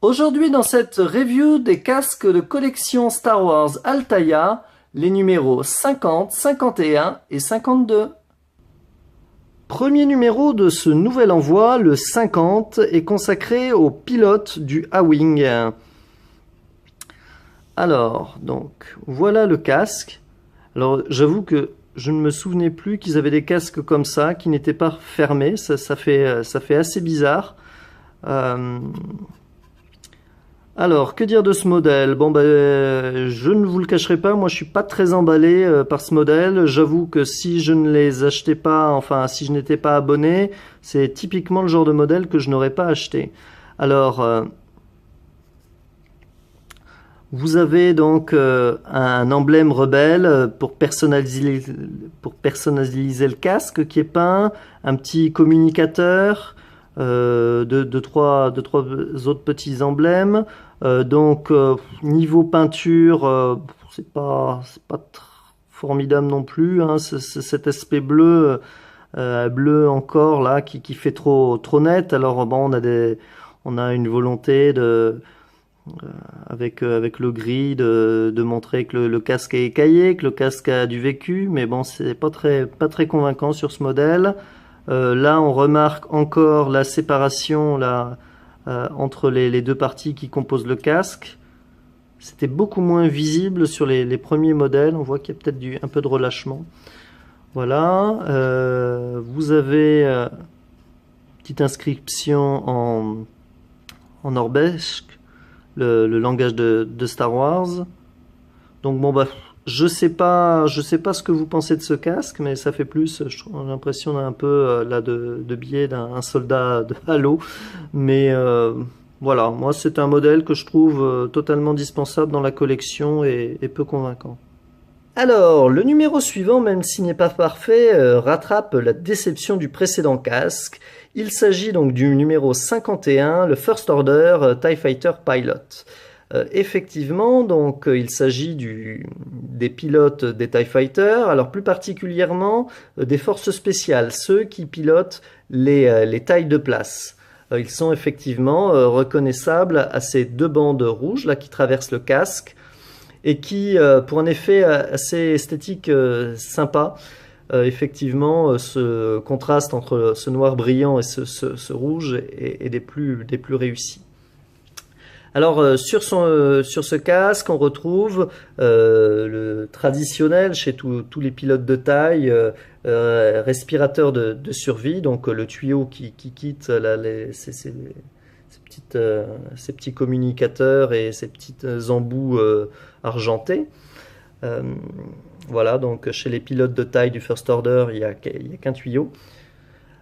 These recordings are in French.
Aujourd'hui, dans cette review des casques de collection Star Wars Altaïa, les numéros 50, 51 et 52. Premier numéro de ce nouvel envoi, le 50, est consacré aux pilotes du A-Wing. Alors, donc, voilà le casque. Alors, j'avoue que je ne me souvenais plus qu'ils avaient des casques comme ça, qui n'étaient pas fermés. Ça fait assez bizarre. Alors, que dire de ce modèle? Bon, je ne vous le cacherai pas, moi je suis pas très emballé par ce modèle. J'avoue que si je ne les achetais pas, enfin si je n'étais pas abonné, c'est typiquement le genre de modèle que je n'aurais pas acheté. Alors, vous avez donc un emblème rebelle pour personnaliser le casque qui est peint, un petit communicateur, de trois autres petits emblèmes. Niveau peinture, c'est pas formidable non plus, hein. C'est cet aspect bleu encore là qui fait trop net. Alors bon, on a une volonté avec le gris de montrer que le casque est écaillé, que le casque a du vécu, mais bon, c'est pas très convaincant sur ce modèle. Là, on remarque encore la séparation là, entre les deux parties qui composent le casque. C'était beaucoup moins visible sur les premiers modèles. On voit qu'il y a peut-être un peu de relâchement. Voilà. Vous avez une petite inscription en norvège, le langage de Star Wars. Donc bon, je sais pas ce que vous pensez de ce casque, mais ça fait plus, j'ai l'impression d'un peu là de biais d'un soldat de Halo. Mais voilà, moi c'est un modèle que je trouve totalement dispensable dans la collection et peu convaincant. Alors, le numéro suivant, même s'il n'est pas parfait, rattrape la déception du précédent casque. Il s'agit donc du numéro 51, le First Order TIE Fighter Pilot. Effectivement, donc il s'agit des pilotes des TIE Fighters, alors plus particulièrement des forces spéciales, ceux qui pilotent les tailles de place. Ils sont effectivement reconnaissables à ces deux bandes rouges là qui traversent le casque et qui, pour un effet assez esthétique sympa, effectivement, ce contraste entre ce noir brillant et ce rouge est des plus réussis. Alors sur ce casque, on retrouve le traditionnel chez tous les pilotes de taille, respirateur de survie, donc le tuyau qui quitte ces petits communicateurs et ces petites embouts argentés. Voilà, donc chez les pilotes de taille du First Order, il y a qu'un tuyau.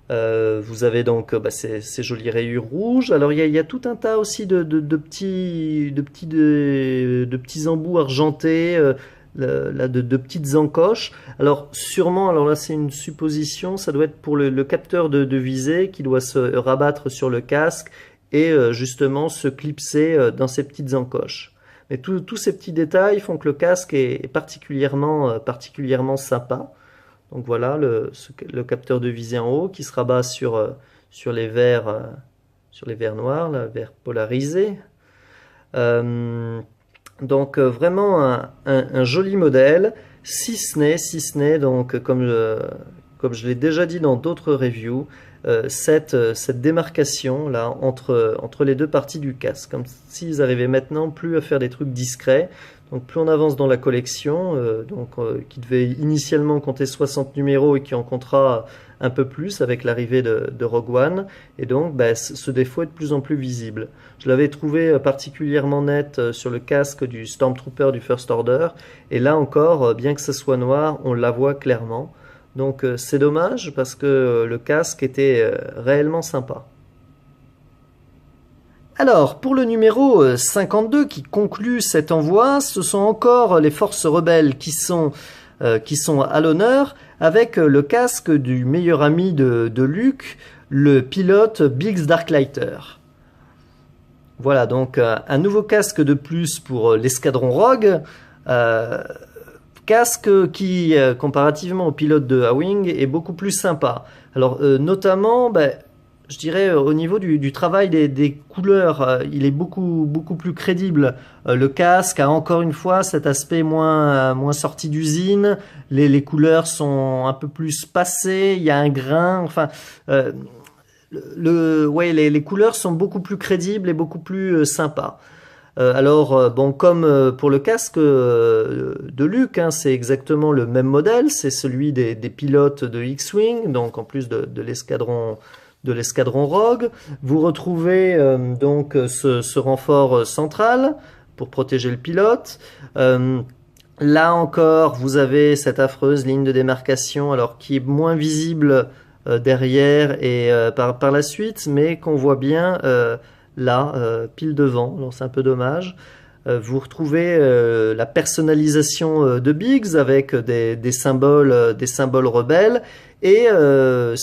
Vous avez donc ces jolies rayures rouges. Alors il y a tout un tas aussi de petits embouts argentés, de petites encoches. Alors sûrement, alors là c'est une supposition, ça doit être pour le capteur de visée qui doit se rabattre sur le casque et justement se clipser dans ces petites encoches. Mais tous ces petits détails font que le casque est particulièrement sympa. Donc voilà le capteur de visée en haut qui se rabat sur les verres noirs, là, verres polarisés. Vraiment un joli modèle, si ce n'est donc comme je l'ai déjà dit dans d'autres reviews, cette démarcation là entre les deux parties du casque, comme s'ils arrivaient maintenant plus à faire des trucs discrets. Donc plus on avance dans la collection, qui devait initialement compter 60 numéros et qui en comptera un peu plus avec l'arrivée de Rogue One, et donc ce défaut est de plus en plus visible. Je l'avais trouvé particulièrement net sur le casque du Stormtrooper du First Order, et là encore, bien que ce soit noir, on la voit clairement. Donc c'est dommage parce que le casque était réellement sympa. Alors, pour le numéro 52 qui conclut cet envoi, ce sont encore les forces rebelles qui sont à l'honneur, avec le casque du meilleur ami de Luke, le pilote Biggs Darklighter. Voilà, donc un nouveau casque de plus pour l'escadron Rogue, casque qui, comparativement au pilote de A-Wing, est beaucoup plus sympa. Alors, notamment, je dirais au niveau du travail des couleurs, il est beaucoup plus crédible. Le casque a encore une fois cet aspect moins sorti d'usine. Les couleurs sont un peu plus spacées. Il y a un grain. Enfin, euh, ouais, les couleurs sont beaucoup plus crédibles et beaucoup plus sympas. Bon, comme pour le casque de Luke, hein, c'est exactement le même modèle, c'est celui des pilotes de X-Wing, donc en plus de l'escadron Rogue. Vous retrouvez donc ce renfort central pour protéger le pilote. Là encore, vous avez cette affreuse ligne de démarcation, alors qui est moins visible derrière et par la suite, mais qu'on voit bien là, pile devant. Alors c'est un peu dommage. Vous retrouvez la personnalisation de Biggs avec des symboles rebelles et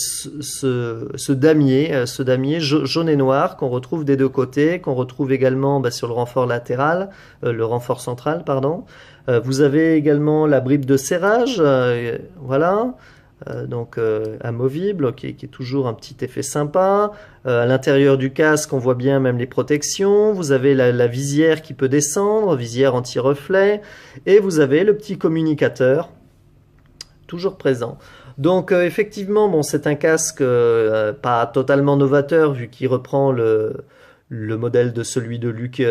ce damier jaune et noir qu'on retrouve des deux côtés, qu'on retrouve également sur le renfort latéral, le renfort central, pardon. Vous avez également la bribe de serrage, voilà. Donc amovible, qui est toujours un petit effet sympa. À l'intérieur du casque, on voit bien même les protections. Vous avez la visière qui peut descendre, visière anti-reflet. Et vous avez le petit communicateur, toujours présent. Donc effectivement, bon, c'est un casque pas totalement novateur, vu qu'il reprend le modèle de celui de Luke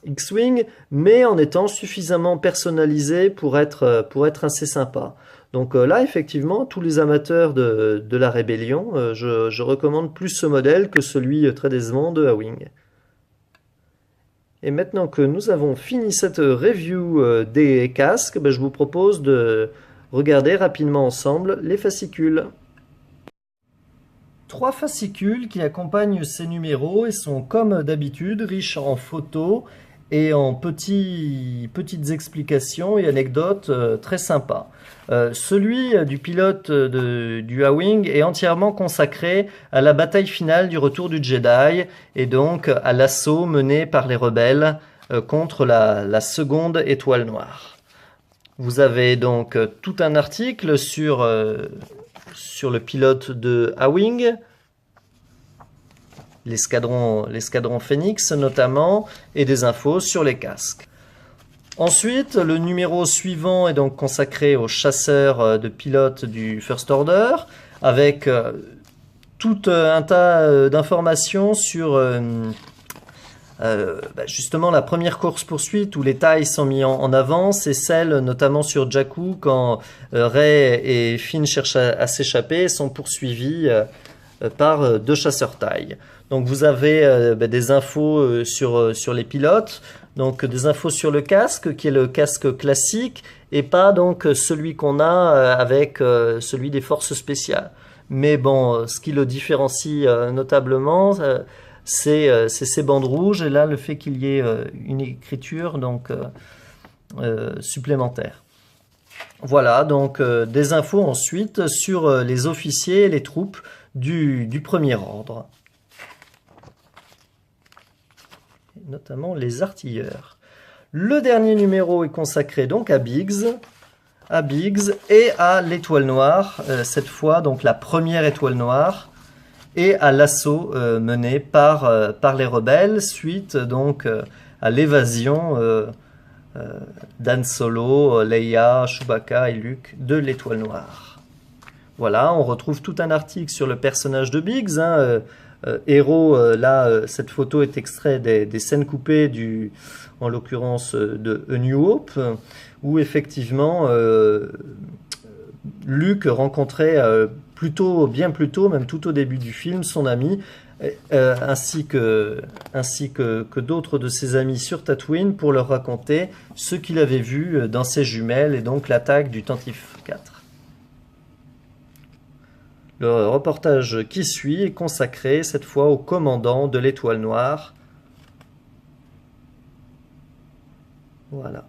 X-Wing, mais en étant suffisamment personnalisé pour être assez sympa. Donc là, effectivement, tous les amateurs de la Rébellion, je recommande plus ce modèle que celui très décevant de A-Wing. Et maintenant que nous avons fini cette review des casques, je vous propose de regarder rapidement ensemble les fascicules. 3 fascicules qui accompagnent ces numéros et sont comme d'habitude riches en photos et en petites explications et anecdotes très sympas. Celui du pilote du A-Wing est entièrement consacré à la bataille finale du retour du Jedi et donc à l'assaut mené par les rebelles contre la seconde étoile noire. Vous avez donc tout un article sur le pilote de A-Wing, l'escadron Phoenix notamment, et des infos sur les casques. Ensuite, le numéro suivant est donc consacré aux chasseurs de pilotes du First Order, avec tout un tas d'informations sur justement la première course-poursuite où les tailles sont mis en avant, c'est celle notamment sur Jakku quand Rey et Finn cherchent à s'échapper et sont poursuivis par 2 chasseurs tailles. Donc vous avez des infos sur les pilotes, donc des infos sur le casque qui est le casque classique et pas donc celui qu'on a avec celui des forces spéciales. Mais bon, ce qui le différencie notablement, c'est ces bandes rouges et là le fait qu'il y ait une écriture donc supplémentaire. Voilà donc des infos ensuite sur les officiers et les troupes du premier ordre, et notamment les artilleurs. Le dernier numéro est consacré donc à Biggs et à l'étoile noire, cette fois donc la première étoile noire, et à l'assaut mené par les rebelles suite donc à l'évasion d'Han Solo, Leia, Chewbacca et Luke de l'étoile noire. Voilà, on retrouve tout un article sur le personnage de Biggs. Héros, là, cette photo est extrait des scènes coupées en l'occurrence de A New Hope, où effectivement Luke rencontrait bien plus tôt, même tout au début du film, son ami, ainsi que d'autres de ses amis sur Tatooine pour leur raconter ce qu'il avait vu dans ses jumelles et donc l'attaque du Tantive 4. Le reportage qui suit est consacré cette fois au commandant de l'étoile noire. Voilà.